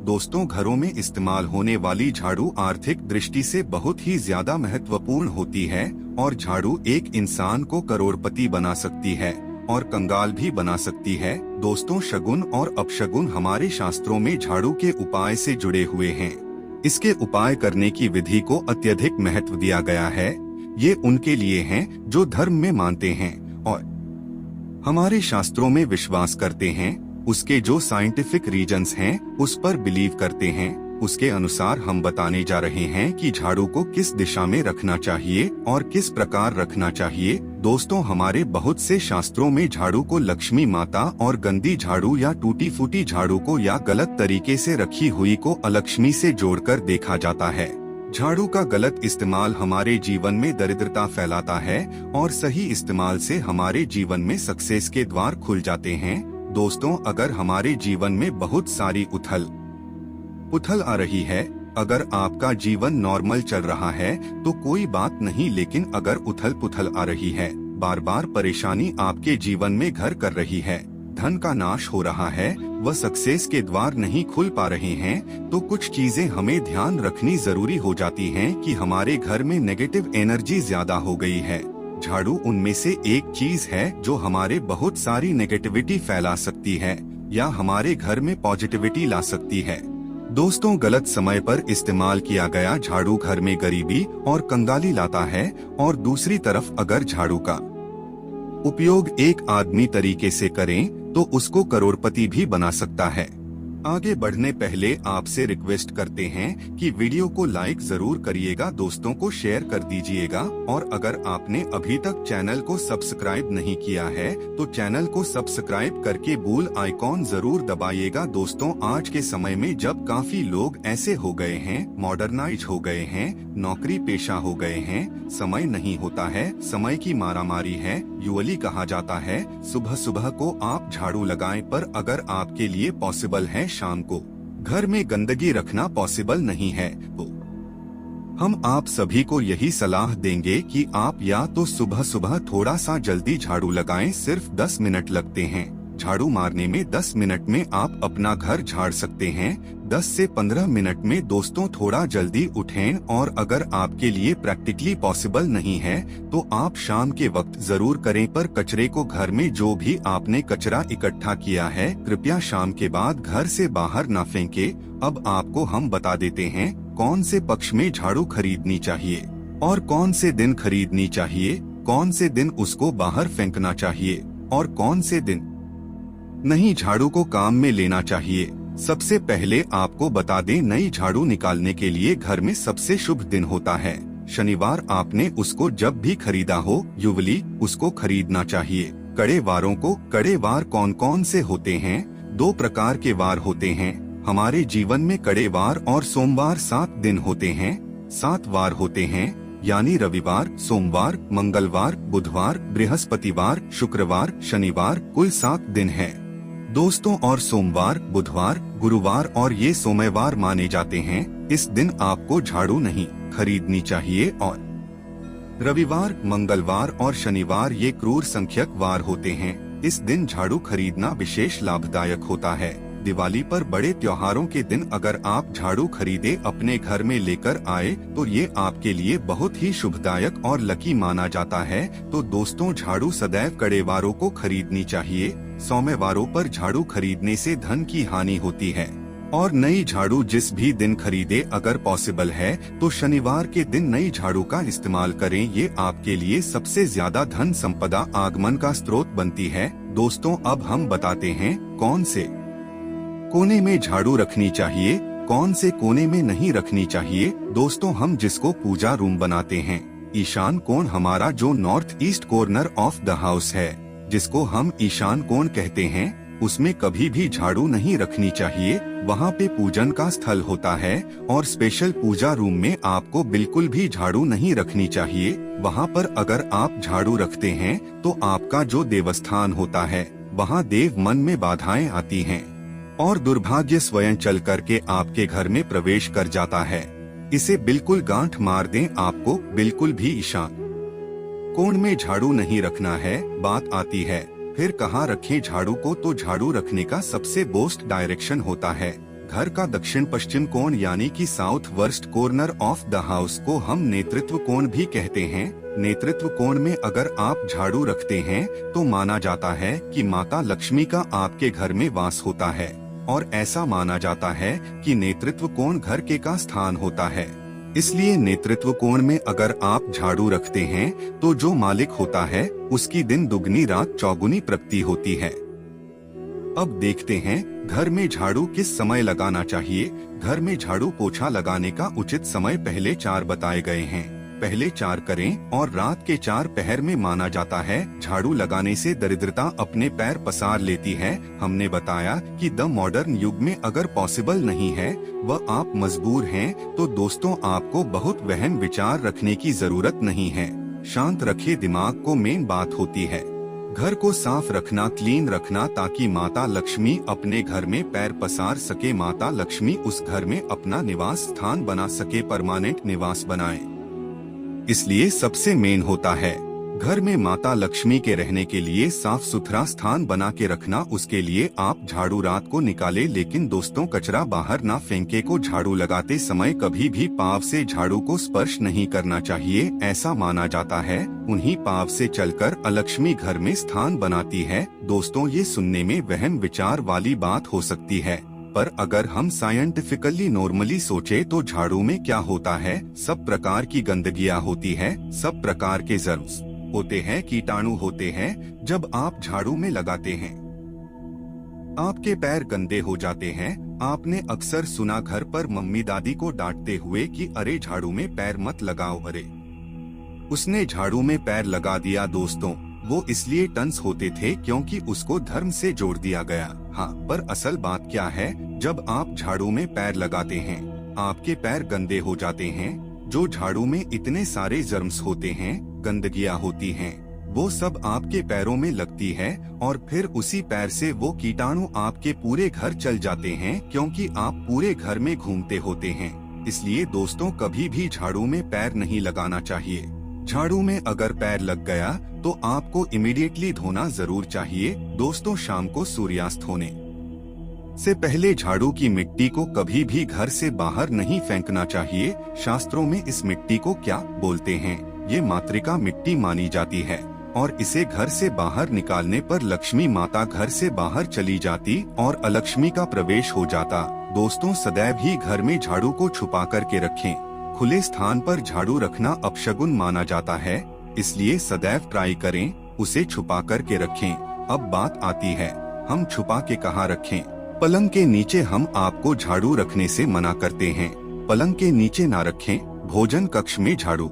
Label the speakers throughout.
Speaker 1: दोस्तों, घरों में इस्तेमाल होने वाली झाड़ू आर्थिक दृष्टि से बहुत ही ज्यादा महत्वपूर्ण होती है और झाड़ू एक इंसान को करोड़पति बना सकती है और कंगाल भी बना सकती है। दोस्तों, शगुन और अपशगुन हमारे शास्त्रों में झाड़ू के उपाय से जुड़े हुए हैं। इसके उपाय करने की विधि को अत्यधिक महत्व दिया गया है। ये उनके लिए हैं जो धर्म में मानते हैं और हमारे शास्त्रों में विश्वास करते हैं। उसके जो साइंटिफिक रीजंस हैं उस पर बिलीव करते हैं। उसके अनुसार हम बताने जा रहे हैं कि झाड़ू को किस दिशा में रखना चाहिए और किस प्रकार रखना चाहिए। दोस्तों, हमारे बहुत से शास्त्रों में झाड़ू को लक्ष्मी माता और गंदी झाड़ू या टूटी फूटी झाड़ू को या गलत तरीके से रखी हुई को अलक्ष्मी से जोड़कर देखा जाता है। झाड़ू का गलत इस्तेमाल हमारे जीवन में दरिद्रता फैलाता है और सही इस्तेमाल से हमारे जीवन में सक्सेस के द्वार खुल जाते हैं। दोस्तों, अगर हमारे जीवन में बहुत सारी उथल पुथल आ रही है, अगर आपका जीवन नॉर्मल चल रहा है तो कोई बात नहीं, लेकिन अगर उथल पुथल आ रही है, बार बार परेशानी आपके जीवन में घर कर रही है, धन का नाश हो रहा है, वह सक्सेस के द्वार नहीं खुल पा रहे हैं, तो कुछ चीजें हमें ध्यान रखनी जरूरी हो जाती हैं कि हमारे घर में नेगेटिव एनर्जी ज्यादा हो गई है। झाड़ू उनमें से एक चीज है जो हमारे बहुत सारी नेगेटिविटी फैला सकती है या हमारे घर में पॉजिटिविटी ला सकती है। दोस्तों, गलत समय पर इस्तेमाल किया गया झाड़ू घर में गरीबी और कंगाली लाता है और दूसरी तरफ अगर झाड़ू का उपयोग एक आदमी तरीके से करें तो उसको करोड़पति भी बना सकता है। आगे बढ़ने पहले आपसे रिक्वेस्ट करते हैं कि वीडियो को लाइक जरूर करिएगा, दोस्तों को शेयर कर दीजिएगा और अगर आपने अभी तक चैनल को सब्सक्राइब नहीं किया है तो चैनल को सब्सक्राइब करके बेल आइकॉन जरूर दबाइएगा। दोस्तों, आज के समय में जब काफी लोग ऐसे हो गए हैं, मॉडर्नाइज हो गए हैं, नौकरी पेशा हो गए हैं, समय नहीं होता है, समय की मारामारी है, युवली कहा जाता है, सुबह सुबह को आप झाड़ू लगाएं, पर अगर आपके लिए पॉसिबल है शाम को घर में गंदगी रखना पॉसिबल नहीं है तो हम आप सभी को यही सलाह देंगे कि आप या तो सुबह सुबह थोड़ा सा जल्दी झाड़ू लगाएं। सिर्फ 10 मिनट लगते हैं झाड़ू मारने में। 10 मिनट में आप अपना घर झाड़ सकते हैं। 10 से 15 मिनट में दोस्तों थोड़ा जल्दी उठें और अगर आपके लिए प्रैक्टिकली पॉसिबल नहीं है तो आप शाम के वक्त जरूर करें, पर कचरे को घर में जो भी आपने कचरा इकट्ठा किया है कृपया शाम के बाद घर से बाहर न फेंके। अब आपको हम बता देते हैं कौन से पक्ष में झाड़ू खरीदनी चाहिए और कौन से दिन खरीदनी चाहिए, कौन से दिन उसको बाहर फेंकना चाहिए और कौन से दिन नहीं झाड़ू को काम में लेना चाहिए। सबसे पहले आपको बता दें, नई झाड़ू निकालने के लिए घर में सबसे शुभ दिन होता है शनिवार। आपने उसको जब भी खरीदा हो युवली उसको खरीदना चाहिए। कड़े वारों को, कड़े वार कौन कौन से होते हैं? 2 प्रकार के वार होते हैं हमारे जीवन में, कड़े वार और सोमवार। 7 दिन होते हैं, 7 वार होते हैं, यानी रविवार, सोमवार, मंगलवार, बुधवार, बृहस्पतिवार, शुक्रवार, शनिवार, कुल 7 दिन है दोस्तों। और सोमवार, बुधवार, गुरुवार और ये सोमवार माने जाते हैं। इस दिन आपको झाड़ू नहीं खरीदनी चाहिए और रविवार, मंगलवार और शनिवार ये क्रूर संख्यक वार होते हैं। इस दिन झाड़ू खरीदना विशेष लाभदायक होता है। दिवाली पर बड़े त्योहारों के दिन अगर आप झाड़ू खरीदे अपने घर में लेकर आए तो ये आपके लिए बहुत ही शुभदायक और लकी माना जाता है। तो दोस्तों, झाड़ू सदैव कड़े वारों को खरीदनी चाहिए। सोमवारों पर झाड़ू खरीदने से धन की हानि होती है और नई झाड़ू जिस भी दिन खरीदे, अगर पॉसिबल है तो शनिवार के दिन नई झाड़ू का इस्तेमाल करें। ये आपके लिए सबसे ज्यादा धन संपदा आगमन का स्रोत बनती है। दोस्तों, अब हम बताते हैं कौन से कोने में झाड़ू रखनी चाहिए, कौन से कोने में नहीं रखनी चाहिए। दोस्तों, हम जिसको पूजा रूम बनाते हैं, ईशान कोण हमारा जो north east corner of the house है, जिसको हम ईशान कोण कहते हैं, उसमें कभी भी झाड़ू नहीं रखनी चाहिए। वहाँ पे पूजन का स्थल होता है और स्पेशल पूजा रूम में आपको बिल्कुल भी झाड़ू नहीं रखनी चाहिए। वहाँ पर अगर आप झाड़ू रखते हैं तो आपका जो देवस्थान होता है वहाँ देव मन में बाधाएं आती हैं और दुर्भाग्य स्वयं चल करके आपके घर में प्रवेश कर जाता है। इसे बिल्कुल गांठ मार दें, आपको बिल्कुल भी ईशान कोण में झाड़ू नहीं रखना है। बात आती है फिर कहाँ रखें झाड़ू को, तो झाड़ू रखने का सबसे बेस्ट डायरेक्शन होता है घर का दक्षिण पश्चिम कोण यानी कि south west corner of the house को हम नेतृत्व कोण भी कहते हैं। नेतृत्व कोण में अगर आप झाड़ू रखते हैं तो माना जाता है कि माता लक्ष्मी का आपके घर में वास होता है, और ऐसा माना जाता है कि नेतृत्व कोण घर के का स्थान होता है। इसलिए नेतृत्व कोण में अगर आप झाड़ू रखते हैं तो जो मालिक होता है उसकी दिन दुगनी रात चौगुनी प्राप्ति होती है। अब देखते हैं घर में झाड़ू किस समय लगाना चाहिए। घर में झाड़ू पोछा लगाने का उचित समय पहले 4 बताए गए हैं। पहले 4 करें और रात के 4 पहर में माना जाता है झाड़ू लगाने से दरिद्रता अपने पैर पसार लेती है। हमने बताया कि द मॉडर्न युग में अगर पॉसिबल नहीं है व आप मजबूर हैं तो दोस्तों आपको बहुत वहम विचार रखने की जरूरत नहीं है। शांत रखे दिमाग को मेन बात होती है। घर को साफ रखना, क्लीन रखना, ताकि माता लक्ष्मी अपने घर में पैर पसार सके, माता लक्ष्मी उस घर में अपना निवास स्थान बना सके, परमानेंट निवास बनाए। इसलिए सबसे मेन होता है घर में माता लक्ष्मी के रहने के लिए साफ सुथरा स्थान बना के रखना। उसके लिए आप झाड़ू रात को निकाले, लेकिन दोस्तों कचरा बाहर ना फेंके को झाड़ू लगाते समय कभी भी पाँव से झाड़ू को स्पर्श नहीं करना चाहिए। ऐसा माना जाता है उन्हीं पाँव से चलकर अलक्ष्मी घर में स्थान बनाती है। दोस्तों ये सुनने में वहम विचार वाली बात हो सकती है, पर अगर हम साइंटिफिकली नॉर्मली सोचे तो झाड़ू में क्या होता है, सब प्रकार की गंदगियां होती है, सब प्रकार के जर्म्स होते हैं, कीटाणु होते हैं। जब आप झाड़ू में लगाते हैं आपके पैर गंदे हो जाते हैं। आपने अक्सर सुना घर पर मम्मी दादी को डांटते हुए कि अरे झाड़ू में पैर मत लगाओ, अरे उसने झाड़ू में पैर लगा दिया। दोस्तों वो इसलिए टंस होते थे क्योंकि उसको धर्म से जोड़ दिया गया। हाँ, पर असल बात क्या है, जब आप झाड़ू में पैर लगाते हैं आपके पैर गंदे हो जाते हैं। जो झाड़ू में इतने सारे जर्म्स होते हैं, गंदगियां होती हैं, वो सब आपके पैरों में लगती है और फिर उसी पैर से वो कीटाणु आपके पूरे घर चल जाते हैं, क्योंकि आप पूरे घर में घूमते होते हैं। इसलिए दोस्तों कभी भी झाड़ू में पैर नहीं लगाना चाहिए। झाड़ू में अगर पैर लग गया तो आपको इमीडिएटली धोना जरूर चाहिए। दोस्तों शाम को सूर्यास्त होने से पहले झाड़ू की मिट्टी को कभी भी घर से बाहर नहीं फेंकना चाहिए। शास्त्रों में इस मिट्टी को क्या बोलते हैं, ये मातृका मिट्टी मानी जाती है और इसे घर से बाहर निकालने पर लक्ष्मी माता घर से बाहर चली जाती और अलक्ष्मी का प्रवेश हो जाता। दोस्तों सदैव ही घर में झाड़ू को छुपा करके रखें। खुले स्थान पर झाड़ू रखना अपशगुन माना जाता है, इसलिए सदैव ट्राई करें उसे छुपा करके रखें। अब बात आती है हम छुपा के कहाँ रखें। पलंग के नीचे हम आपको झाड़ू रखने से मना करते हैं। पलंग के नीचे ना रखें। भोजन कक्ष में झाड़ू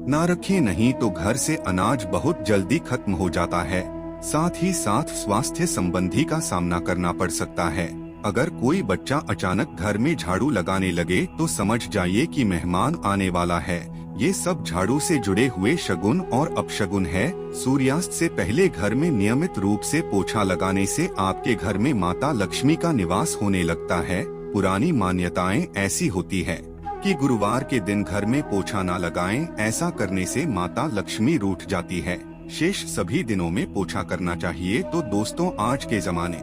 Speaker 1: ना रखें, नहीं तो घर से अनाज बहुत जल्दी खत्म हो जाता है। साथ ही साथ स्वास्थ्य संबंधी का सामना करना पड़ सकता है। अगर कोई बच्चा अचानक घर में झाड़ू लगाने लगे तो समझ जाइए कि मेहमान आने वाला है। ये सब झाड़ू से जुड़े हुए शगुन और अपशगुन है। सूर्यास्त से पहले घर में नियमित रूप से पोछा लगाने से आपके घर में माता लक्ष्मी का निवास होने लगता है। पुरानी मान्यताएं ऐसी होती है कि गुरुवार के दिन घर में पोछा ना लगाएं, ऐसा करने से माता लक्ष्मी रूठ जाती है। शेष सभी दिनों में पोछा करना चाहिए। तो दोस्तों आज के जमाने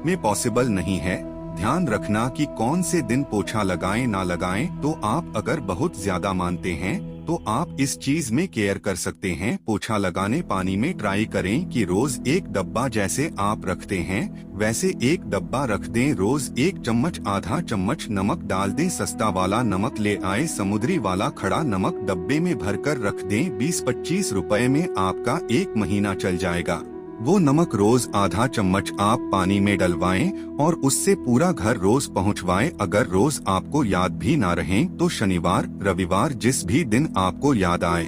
Speaker 1: में पॉसिबल नहीं है। ध्यान रखना कि कौन से दिन पोछा लगाएं ना लगाएं। तो आप अगर बहुत ज्यादा मानते हैं तो आप इस चीज में केयर कर सकते हैं। पोछा लगाने पानी में ट्राई करें कि रोज 1 डब्बा जैसे आप रखते हैं वैसे 1 डब्बा रख दें। रोज 1 चम्मच आधा चम्मच नमक डाल दें। सस्ता वाला नमक ले आए, समुद्री वाला खड़ा नमक डब्बे में भरकर रख दें। 20-25 रुपए में आपका 1 महीना चल जाएगा। वो नमक रोज आधा चम्मच आप पानी में डलवाएं और उससे पूरा घर रोज पहुंचवाएं। अगर रोज आपको याद भी ना रहे तो शनिवार रविवार जिस भी दिन आपको याद आए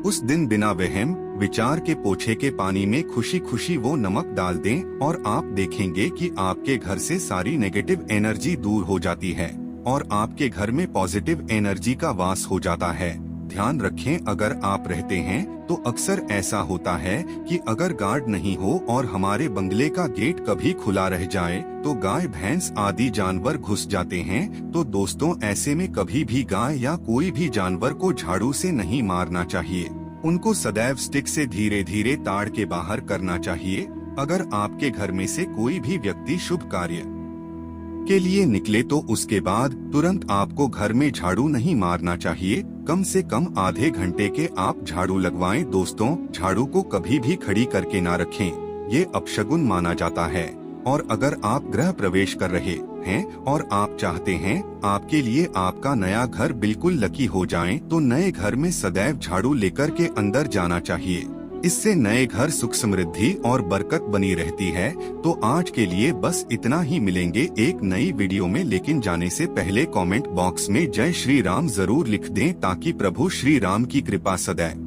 Speaker 1: उस दिन बिना वहम विचार के पोछे के पानी में खुशी खुशी वो नमक डाल दें और आप देखेंगे कि आपके घर से सारी नेगेटिव एनर्जी दूर हो जाती है और आपके घर में पॉजिटिव एनर्जी का वास हो जाता है। ध्यान रखें अगर आप रहते हैं तो अक्सर ऐसा होता है कि अगर गार्ड नहीं हो और हमारे बंगले का गेट कभी खुला रह जाए तो गाय भैंस आदि जानवर घुस जाते हैं। तो दोस्तों ऐसे में कभी भी गाय या कोई भी जानवर को झाड़ू से नहीं मारना चाहिए। उनको सदैव स्टिक से धीरे धीरे ताड़ के बाहर करना चाहिए। अगर आपके घर में से कोई भी व्यक्ति शुभ कार्य के लिए निकले तो उसके बाद तुरंत आपको घर में झाड़ू नहीं मारना चाहिए। कम से कम आधे घंटे के आप झाड़ू लगवाएं। दोस्तों, झाड़ू को कभी भी खड़ी करके ना रखें, ये अपशगुन माना जाता है। और अगर आप गृह प्रवेश कर रहे हैं और आप चाहते हैं आपके लिए आपका नया घर बिल्कुल लकी हो जाए, तो नए घर में सदैव झाड़ू लेकर के अंदर जाना चाहिए। इससे नए घर सुख समृद्धि और बरकत बनी रहती है। तो आज के लिए बस इतना ही। मिलेंगे एक नई वीडियो में, लेकिन जाने से पहले कमेंट बॉक्स में जय श्री राम जरूर लिख दें, ताकि प्रभु श्री राम की कृपा सदैव